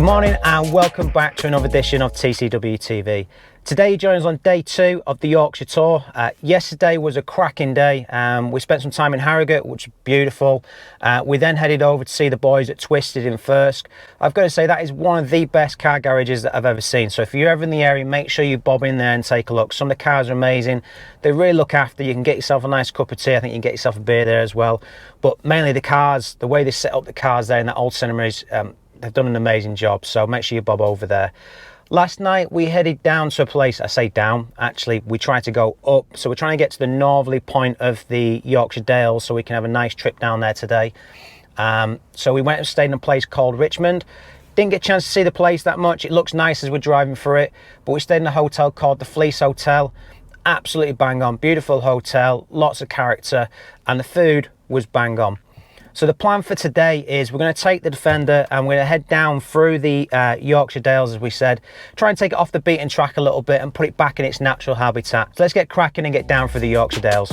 Good morning and welcome back to another edition of TCW TV. Today joins us on day 2 of the Yorkshire tour. Yesterday was a cracking day. We spent some time in Harrogate, which was beautiful. We then headed over to see the boys at Twisted in Thirsk. I've got to say that is one of the best car garages that I've ever seen. So if you're ever in the area, make sure you bob in there and take a look. Some of the cars are amazing. They really look after you. You can get yourself a nice cup of tea. I think you can get yourself a beer there as well. But mainly the cars, the way they set up the cars there in that old cinema is, they've done an amazing job. So make sure you bob over there. Last night we headed down to a place, I say down, actually we tried to go up. So we're trying to get to the northerly point of the Yorkshire Dales so we can have a nice trip down there today. So we went and stayed in a place called Richmond. Didn't get a chance to see the place that much. It looks nice as we're driving through it, but we stayed in a hotel called the Fleece Hotel. Absolutely bang on, beautiful hotel, lots of character, and the food was bang on. So the plan for today is we're going to take the Defender and we're going to head down through the Yorkshire Dales, as we said, try and take it off the beaten track a little bit and put it back in its natural habitat. So let's get cracking and get down through the Yorkshire Dales.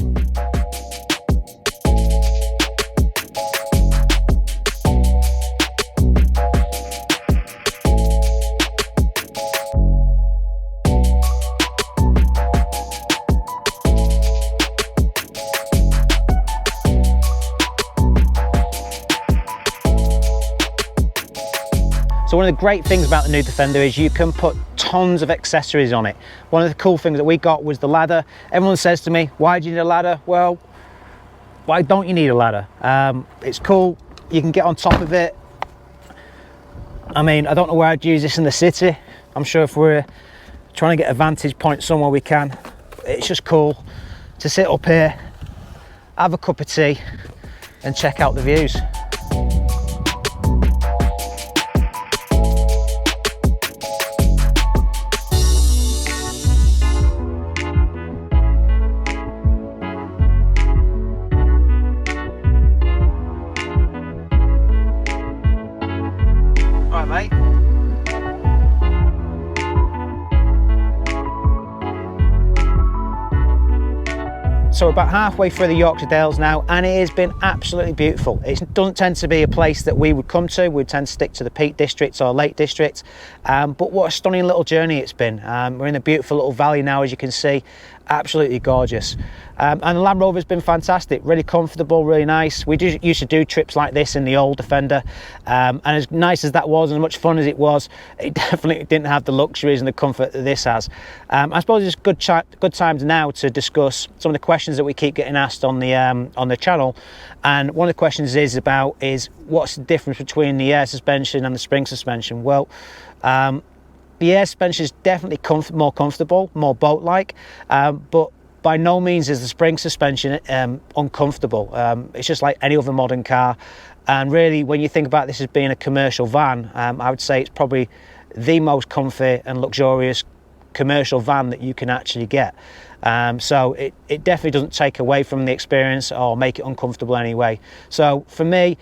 So one of the great things about the new Defender is you can put tons of accessories on it. One of the cool things that we got was the ladder. Everyone says to me, why do you need a ladder? Well, why don't you need a ladder? It's cool, you can get on top of it. I mean, I don't know where I'd use this in the city. I'm sure if we're trying to get a vantage point somewhere we can. It's just cool to sit up here, have a cup of tea and check out the views. Mate. So we're about halfway through the Yorkshire Dales now, and it has been absolutely beautiful. It doesn't tend to be a place that we would come to. We tend to stick to the Peak District or Lake District, but what a stunning little journey it's been. We're in a beautiful little valley now, as you can see, absolutely gorgeous. And the Land Rover's been fantastic, really comfortable, really nice. We used to do trips like this in the old Defender, and as nice as that was, and as much fun as it was, it definitely didn't have the luxuries and the comfort that this has. I suppose it's good times now to discuss some of the questions that we keep getting asked on the channel. And one of the questions is what's the difference between the air suspension and the spring suspension? Well, the air suspension is definitely more comfortable, more boat-like, but by no means is the spring suspension uncomfortable. It's just like any other modern car. And really, when you think about this as being a commercial van, I would say it's probably the most comfy and luxurious commercial van that you can actually get. So it definitely doesn't take away from the experience or make it uncomfortable anyway. So for me,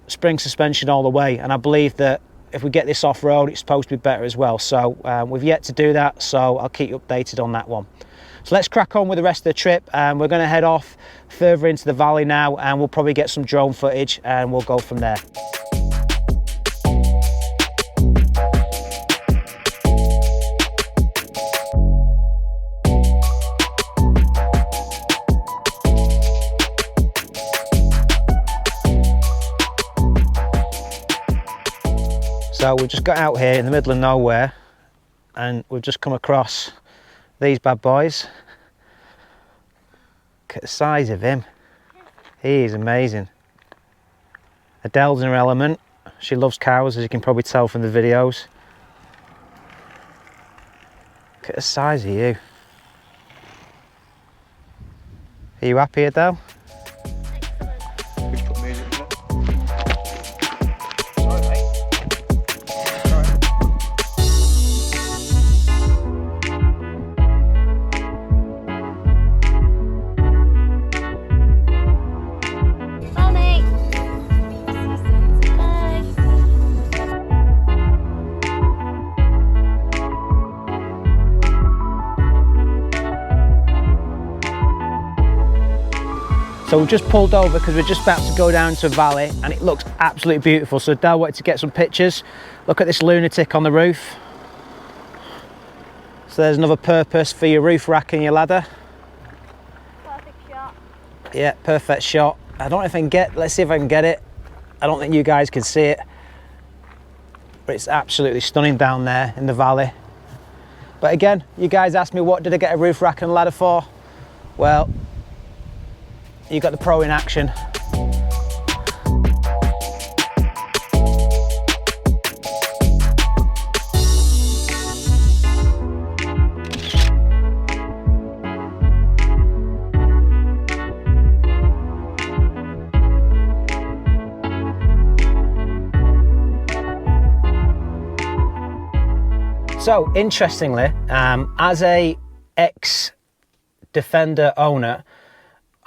spring suspension all the way, and I believe that if we get this off-road, it's supposed to be better as well. So we've yet to do that, so I'll keep you updated on that one. So let's crack on with the rest of the trip. We're going to head off further into the valley now, and we'll probably get some drone footage and we'll go from there. So we've just got out here in the middle of nowhere and we've just come across these bad boys. Look at the size of him. He is amazing. Adele's in her element. She loves cows, as you can probably tell from the videos. Look at the size of you. Are you happy, Adele? So we've just pulled over because we're just about to go down to a valley and it looks absolutely beautiful. So Dale wanted to get some pictures. Look at this lunatic on the roof. So there's another purpose for your roof rack and your ladder. Perfect shot. Yeah, perfect shot. I don't know if I can get, let's see if I can get it. I don't think you guys can see it, but it's absolutely stunning down there in the valley. But again, you guys asked me what did I get a roof rack and ladder for? Well, you got the pro in action. So interestingly, as a ex-Defender owner,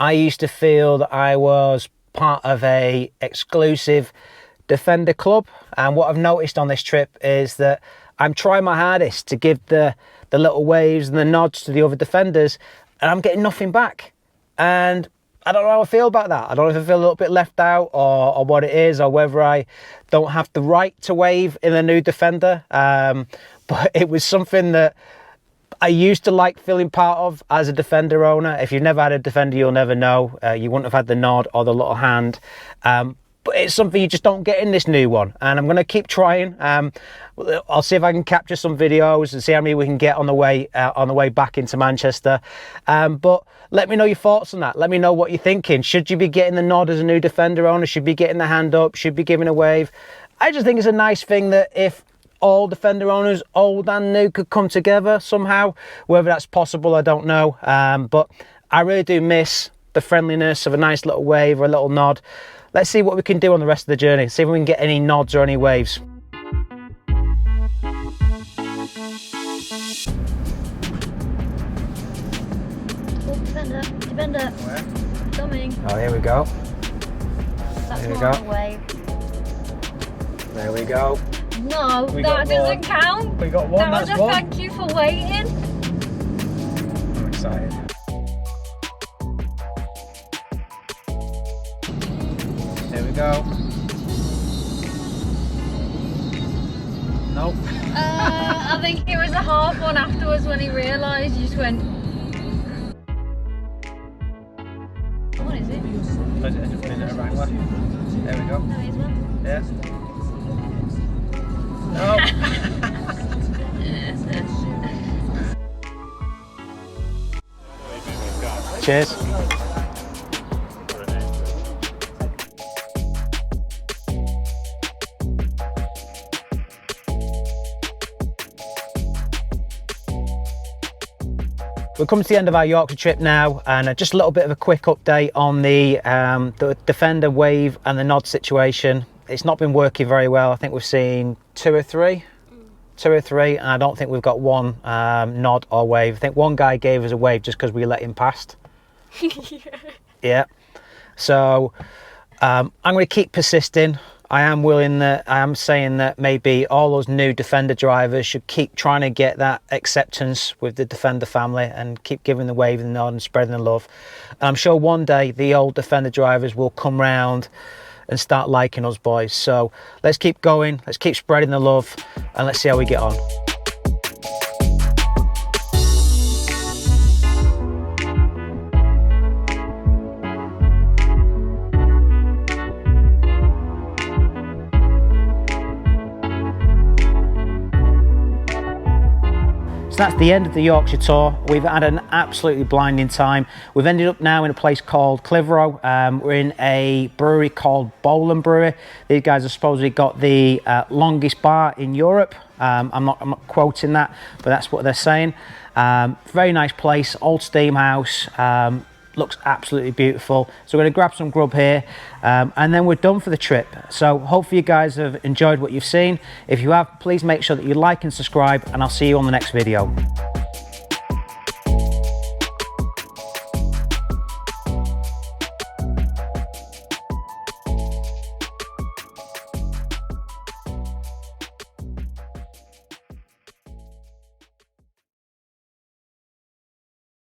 I used to feel that I was part of a exclusive Defender club. And what I've noticed on this trip is that I'm trying my hardest to give the little waves and the nods to the other Defenders, and I'm getting nothing back. And I don't know how I feel about that. I don't know if I feel a little bit left out or what it is, or whether I don't have the right to wave in a new Defender. But it was something that I used to like feeling part of as a Defender owner. If you've never had a Defender, you'll never know. You wouldn't have had the nod or the little hand. But it's something you just don't get in this new one. And I'm going to keep trying. I'll see if I can capture some videos and see how many we can get on the way back into Manchester. But let me know your thoughts on that. Let me know what you're thinking. Should you be getting the nod as a new Defender owner? Should be getting the hand up? Should be giving a wave? I just think it's a nice thing that if all Defender owners, old and new, could come together somehow. Whether that's possible, I don't know. But I really do miss the friendliness of a nice little wave or a little nod. Let's see what we can do on the rest of the journey. See if we can get any nods or any waves. Oh, Defender. Where? Coming. Oh, here we go. That's There we more go. of a wave. There we go. No, We got that doesn't count. We got one, That was that's a one. thank you for waiting. I'm excited. There we go. Nope. I think it was a half one afterwards when he realised. You just went. What is it? Is it a wrangler? There we go. No, it's one. Yeah. No. Cheers. We're coming to the end of our Yorkshire trip now, and just a little bit of a quick update on the Defender wave and the nod situation. It's not been working very well. I think we've seen two or three, and I don't think we've got one nod or wave. I think one guy gave us a wave just because we let him past. Yeah. So I'm going to keep persisting. I am saying that maybe all those new Defender drivers should keep trying to get that acceptance with the Defender family and keep giving the wave and the nod and spreading the love. And I'm sure one day the old Defender drivers will come round and start liking us boys. So let's keep going, let's keep spreading the love, and let's see how we get on. So that's the end of the Yorkshire tour. We've had an absolutely blinding time. We've ended up now in a place called Clitheroe. We're in a brewery called Bowland Brewery. These guys have supposedly got the longest bar in Europe. I'm not quoting that, but that's what they're saying. Very nice place, old steam house. Looks absolutely beautiful. So we're going to grab some grub here, and then we're done for the trip. So hopefully you guys have enjoyed what you've seen. If you have, please make sure that you like and subscribe, and I'll see you on the next video.